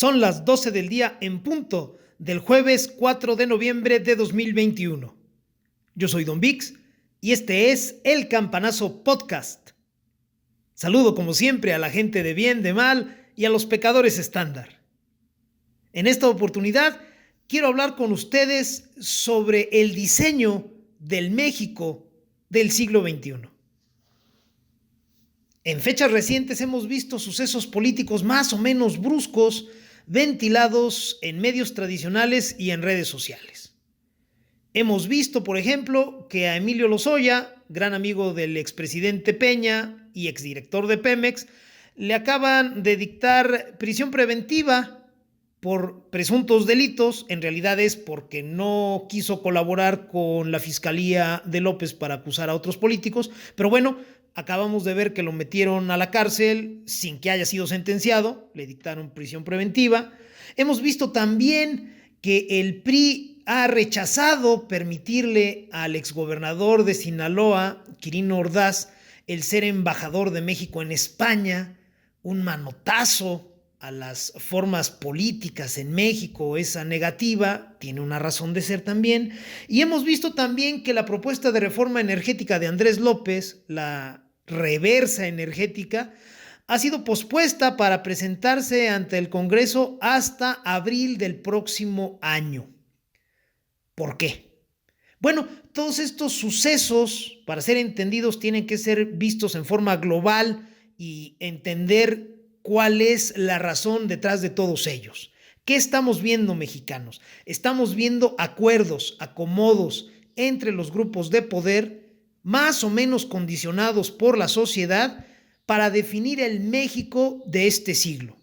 Son las 12 del día en punto del jueves 4 de noviembre de 2021. Yo soy Don Vix y este es El Campanazo Podcast. Saludo como siempre a la gente de bien, de mal y a los pecadores estándar. En esta oportunidad quiero hablar con ustedes sobre el diseño del México del siglo XXI. En fechas recientes hemos visto sucesos políticos más o menos bruscos ventilados en medios tradicionales y en redes sociales. Hemos visto, por ejemplo, que a Emilio Lozoya, gran amigo del expresidente Peña y exdirector de Pemex, le acaban de dictar prisión preventiva por presuntos delitos. En realidad es porque no quiso colaborar con la Fiscalía de López para acusar a otros políticos, pero bueno, acabamos de ver que lo metieron a la cárcel sin que haya sido sentenciado, le dictaron prisión preventiva. Hemos visto también que el PRI ha rechazado permitirle al exgobernador de Sinaloa, Quirino Ordaz, el ser embajador de México en España, un manotazo a las formas políticas en México. Esa negativa tiene una razón de ser también. Y hemos visto también que la propuesta de reforma energética de Andrés López, la reversa energética, ha sido pospuesta para presentarse ante el Congreso hasta abril del próximo año. ¿Por qué? Bueno, todos estos sucesos, para ser entendidos, tienen que ser vistos en forma global y entender cuál es la razón detrás de todos ellos. ¿Qué estamos viendo, mexicanos? Estamos viendo acuerdos, acomodos entre los grupos de poder, más o menos condicionados por la sociedad, para definir el México de este siglo.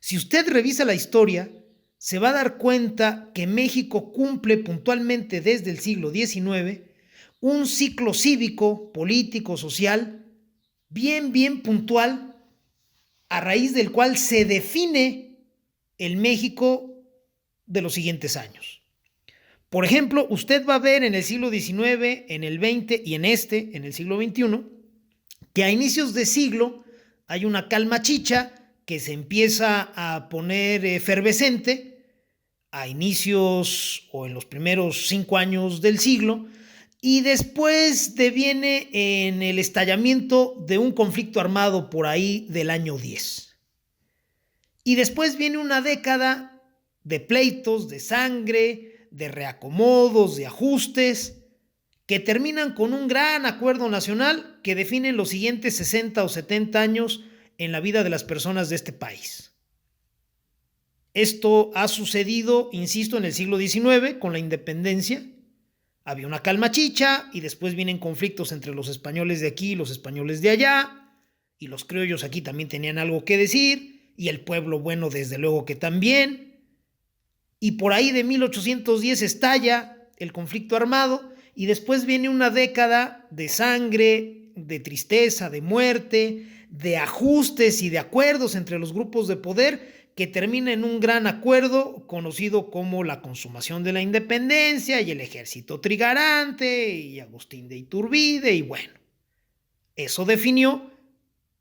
Si usted revisa la historia, se va a dar cuenta que México cumple puntualmente desde el siglo XIX un ciclo cívico, político, social, bien puntual, a raíz del cual se define el México de los siguientes años. Por ejemplo, usted va a ver en el siglo XIX, en el XX y en el siglo XXI, que a inicios de siglo hay una calma chicha que se empieza a poner efervescente a inicios o en los primeros 5 años del siglo, y después deviene en el estallamiento de un conflicto armado por ahí del año 10. Y después viene una década de pleitos, de sangre, de reacomodos, de ajustes, que terminan con un gran acuerdo nacional que define los siguientes 60 o 70 años en la vida de las personas de este país. Esto ha sucedido, insisto, en el siglo XIX con la independencia. Había una calma chicha y después vienen conflictos entre los españoles de aquí y los españoles de allá, y los criollos aquí también tenían algo que decir, y el pueblo bueno desde luego que también. Y por ahí de 1810 estalla el conflicto armado y después viene una década de sangre, de tristeza, de muerte, de ajustes y de acuerdos entre los grupos de poder, que termina en un gran acuerdo conocido como la consumación de la independencia y el ejército trigarante y Agustín de Iturbide, y bueno, eso definió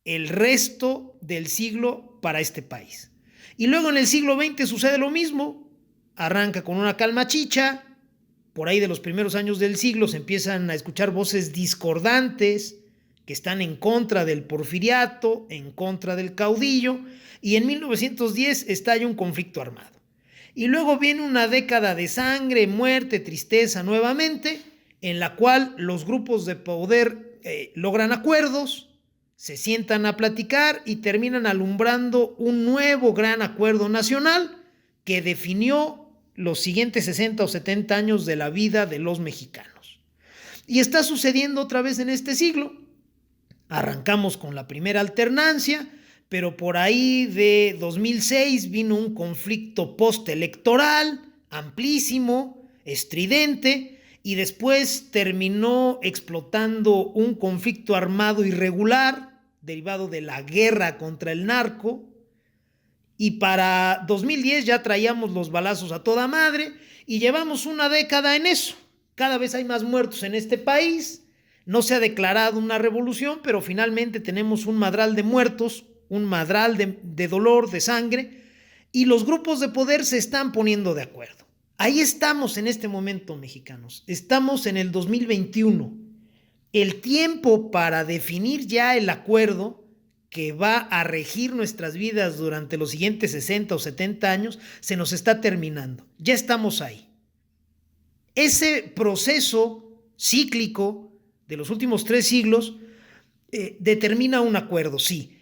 el resto del siglo para este país. Y luego en el siglo XX sucede lo mismo, arranca con una calma chicha, por ahí de los primeros años del siglo se empiezan a escuchar voces discordantes que están en contra del porfiriato, en contra del caudillo, y en 1910 estalla un conflicto armado. Y luego viene una década de sangre, muerte, tristeza nuevamente, en la cual los grupos de poder logran acuerdos, se sientan a platicar y terminan alumbrando un nuevo gran acuerdo nacional que definió los siguientes 60 o 70 años de la vida de los mexicanos. Y está sucediendo otra vez en este siglo. Arrancamos con la primera alternancia, pero por ahí de 2006 vino un conflicto postelectoral amplísimo, estridente, y después terminó explotando un conflicto armado irregular derivado de la guerra contra el narco. Y para 2010 ya traíamos los balazos a toda madre y llevamos una década en eso. Cada vez hay más muertos en este país. No se ha declarado una revolución, pero finalmente tenemos un madral de muertos, un madral de dolor, de sangre, y los grupos de poder se están poniendo de acuerdo. Ahí estamos en este momento, mexicanos. Estamos en el 2021. El tiempo para definir ya el acuerdo que va a regir nuestras vidas durante los siguientes 60 o 70 años se nos está terminando. Ya estamos ahí. Ese proceso cíclico de los últimos 3 siglos determina un acuerdo, sí,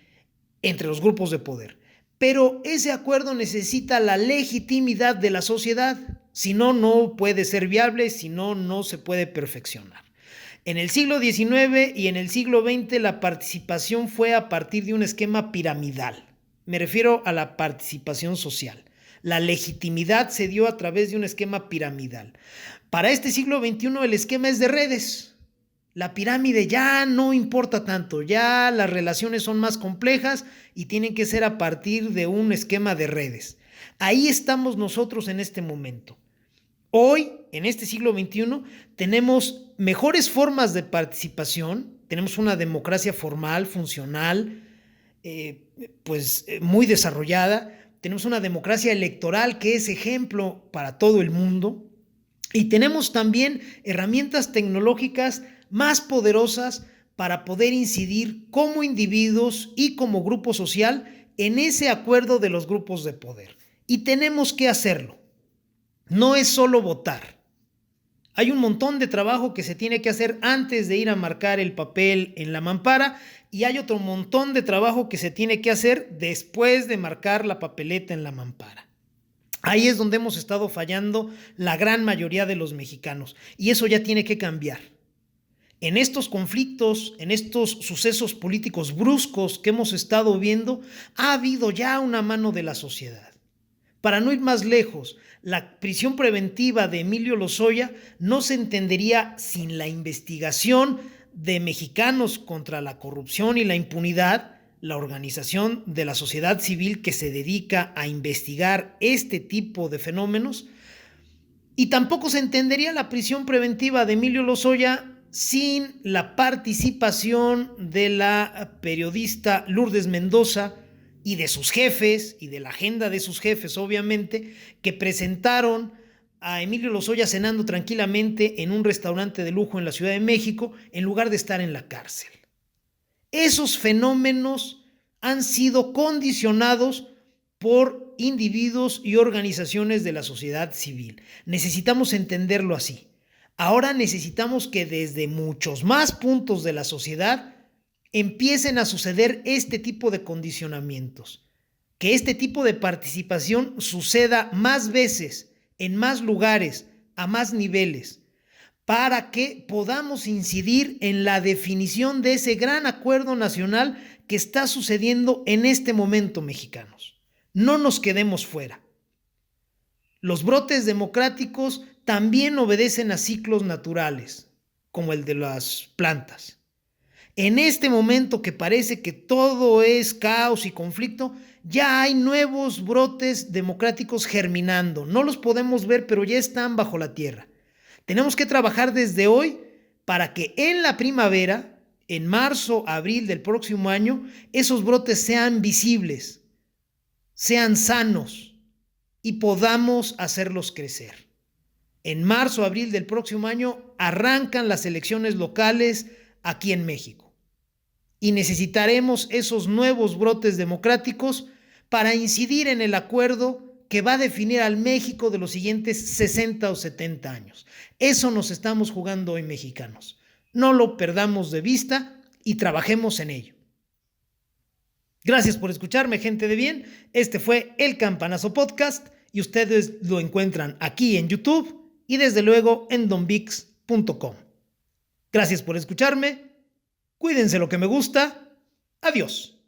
entre los grupos de poder. Pero ese acuerdo necesita la legitimidad de la sociedad. Si no, no puede ser viable, si no, no se puede perfeccionar. En el siglo XIX y en el siglo XX la participación fue a partir de un esquema piramidal. Me refiero a la participación social. La legitimidad se dio a través de un esquema piramidal. Para este siglo XXI el esquema es de redes. La pirámide ya no importa tanto, ya las relaciones son más complejas y tienen que ser a partir de un esquema de redes. Ahí estamos nosotros en este momento. Hoy, en este siglo XXI, tenemos mejores formas de participación, tenemos una democracia formal, funcional, muy desarrollada, tenemos una democracia electoral que es ejemplo para todo el mundo y tenemos también herramientas tecnológicas más poderosas para poder incidir como individuos y como grupo social en ese acuerdo de los grupos de poder. Y tenemos que hacerlo. No es solo votar. Hay un montón de trabajo que se tiene que hacer antes de ir a marcar el papel en la mampara y hay otro montón de trabajo que se tiene que hacer después de marcar la papeleta en la mampara. Ahí es donde hemos estado fallando la gran mayoría de los mexicanos y eso ya tiene que cambiar. En estos conflictos, en estos sucesos políticos bruscos que hemos estado viendo, ha habido ya una mano de la sociedad. Para no ir más lejos, la prisión preventiva de Emilio Lozoya no se entendería sin la investigación de Mexicanos contra la Corrupción y la Impunidad, la organización de la sociedad civil que se dedica a investigar este tipo de fenómenos, y tampoco se entendería la prisión preventiva de Emilio Lozoya sin la participación de la periodista Lourdes Mendoza y de sus jefes y de la agenda de sus jefes, obviamente, que presentaron a Emilio Lozoya cenando tranquilamente en un restaurante de lujo en la Ciudad de México en lugar de estar en la cárcel. Esos fenómenos han sido condicionados por individuos y organizaciones de la sociedad civil. Necesitamos entenderlo así. Ahora necesitamos que desde muchos más puntos de la sociedad empiecen a suceder este tipo de condicionamientos, que este tipo de participación suceda más veces, en más lugares, a más niveles, para que podamos incidir en la definición de ese gran acuerdo nacional que está sucediendo en este momento, mexicanos. No nos quedemos fuera. Los brotes democráticos también obedecen a ciclos naturales, como el de las plantas. En este momento que parece que todo es caos y conflicto, ya hay nuevos brotes democráticos germinando. No los podemos ver, pero ya están bajo la tierra. Tenemos que trabajar desde hoy para que en la primavera, en marzo, abril del próximo año, esos brotes sean visibles, sean sanos y podamos hacerlos crecer. En marzo, abril del próximo año arrancan las elecciones locales aquí en México. Y necesitaremos esos nuevos brotes democráticos para incidir en el acuerdo que va a definir al México de los siguientes 60 o 70 años. Eso nos estamos jugando hoy, mexicanos. No lo perdamos de vista y trabajemos en ello. Gracias por escucharme, gente de bien. Este fue El Campanazo Podcast y ustedes lo encuentran aquí en YouTube y desde luego en donbix.com. Gracias por escucharme. Cuídense lo que me gusta. Adiós.